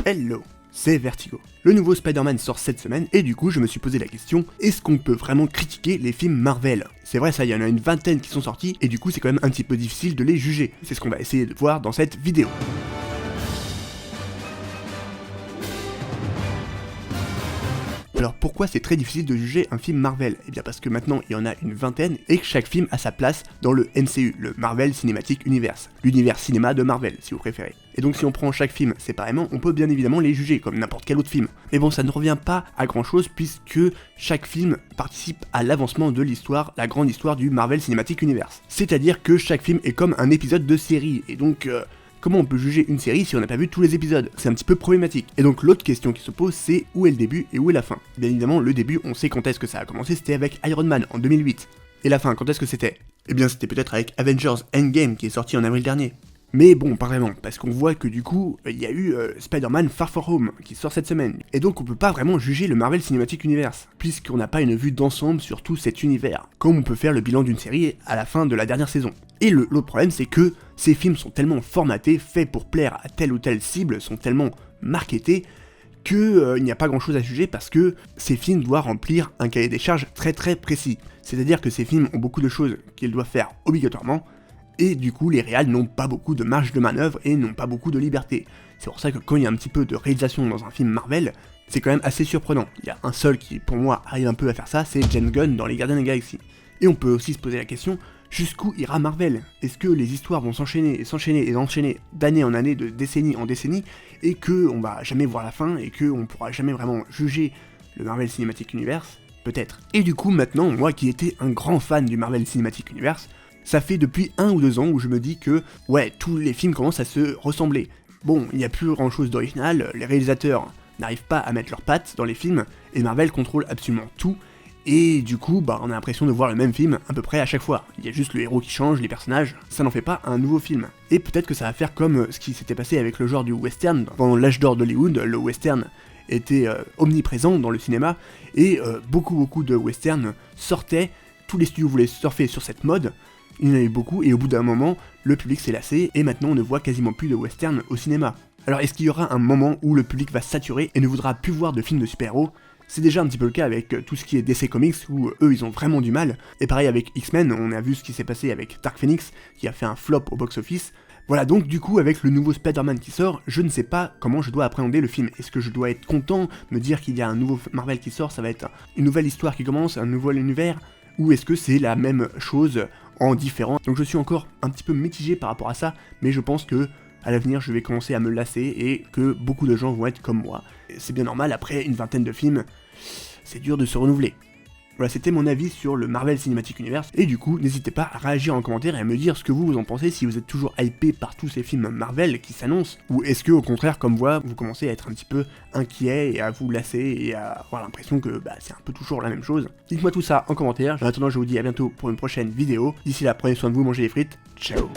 Hello, c'est Vertigo. Le nouveau Spider-Man sort cette semaine et du coup je me suis posé la question, est-ce qu'on peut vraiment critiquer les films Marvel? C'est vrai, ça, il y en a une vingtaine qui sont sortis et du coup c'est quand même un petit peu difficile de les juger. C'est ce qu'on va essayer de voir dans cette vidéo. Alors pourquoi c'est très difficile de juger un film Marvel? Eh bien parce que maintenant il y en a une vingtaine et que chaque film a sa place dans le MCU, le Marvel Cinematic Universe, l'univers cinéma de Marvel si vous préférez. Et donc si on prend chaque film séparément, on peut bien évidemment les juger comme n'importe quel autre film. Mais bon, ça ne revient pas à grand chose puisque chaque film participe à l'avancement de l'histoire, la grande histoire du Marvel Cinematic Universe. C'est-à-dire que chaque film est comme un épisode de série et donc comment on peut juger une série si on n'a pas vu tous les épisodes? C'est un petit peu problématique. Et donc l'autre question qui se pose, c'est où est le début et où est la fin? Bien évidemment, le début, on sait quand est-ce que ça a commencé, c'était avec Iron Man en 2008. Et la fin, quand est-ce que c'était? Eh bien c'était peut-être avec Avengers Endgame qui est sorti en avril dernier. Mais bon, pas vraiment, parce qu'on voit que du coup, il y a eu Spider-Man Far From Home qui sort cette semaine. Et donc on peut pas vraiment juger le Marvel Cinematic Universe, puisqu'on n'a pas une vue d'ensemble sur tout cet univers, comme on peut faire le bilan d'une série à la fin de la dernière saison. Et l'autre problème, c'est que ces films sont tellement formatés, faits pour plaire à telle ou telle cible, sont tellement marketés, que il n'y a pas grand chose à juger parce que ces films doivent remplir un cahier des charges très très précis. C'est-à-dire que ces films ont beaucoup de choses qu'ils doivent faire obligatoirement, et du coup les réals n'ont pas beaucoup de marge de manœuvre et n'ont pas beaucoup de liberté. C'est pour ça que quand il y a un petit peu de réalisation dans un film Marvel, c'est quand même assez surprenant. Il y a un seul qui pour moi arrive un peu à faire ça, c'est James Gunn dans Les Gardiens de la Galaxie. Et on peut aussi se poser la question, jusqu'où ira Marvel? Est-ce que les histoires vont s'enchaîner et s'enchaîner et s'enchaîner d'année en année, de décennie en décennie, et que on va jamais voir la fin et que on pourra jamais vraiment juger le Marvel Cinematic Universe? Peut-être. Et du coup maintenant, moi qui étais un grand fan du Marvel Cinematic Universe, ça fait depuis 1 ou 2 ans où je me dis que, ouais, tous les films commencent à se ressembler. Bon, il n'y a plus grand chose d'original, les réalisateurs n'arrivent pas à mettre leurs pattes dans les films, et Marvel contrôle absolument tout, et du coup, on a l'impression de voir le même film à peu près à chaque fois. Il y a juste le héros qui change, les personnages, ça n'en fait pas un nouveau film. Et peut-être que ça va faire comme ce qui s'était passé avec le genre du western. Pendant l'âge d'or d'Hollywood, le western était omniprésent dans le cinéma, et beaucoup de westerns sortaient, tous les studios voulaient surfer sur cette mode, il y en a eu beaucoup, et au bout d'un moment, le public s'est lassé, et maintenant on ne voit quasiment plus de western au cinéma. Alors est-ce qu'il y aura un moment où le public va saturer et ne voudra plus voir de films de super-héros? C'est déjà un petit peu le cas avec tout ce qui est DC Comics, où eux ils ont vraiment du mal, et pareil avec X-Men, on a vu ce qui s'est passé avec Dark Phoenix, qui a fait un flop au box-office. Voilà, donc du coup avec le nouveau Spider-Man qui sort, je ne sais pas comment je dois appréhender le film. Est-ce que je dois être content, me dire qu'il y a un nouveau Marvel qui sort, ça va être une nouvelle histoire qui commence, un nouvel univers, ou est-ce que c'est la même chose en différent? Donc je suis encore un petit peu mitigé par rapport à ça, mais je pense que à l'avenir je vais commencer à me lasser et que beaucoup de gens vont être comme moi. C'est bien normal, après une vingtaine de films, c'est dur de se renouveler. Voilà, c'était mon avis sur le Marvel Cinematic Universe, et du coup, n'hésitez pas à réagir en commentaire et à me dire ce que vous en pensez, si vous êtes toujours hypé par tous ces films Marvel qui s'annoncent, ou est-ce que au contraire, comme moi, vous commencez à être un petit peu inquiet et à vous lasser et à avoir l'impression que c'est un peu toujours la même chose. Dites-moi tout ça en commentaire, en attendant je vous dis à bientôt pour une prochaine vidéo, d'ici là prenez soin de vous, mangez les frites, ciao.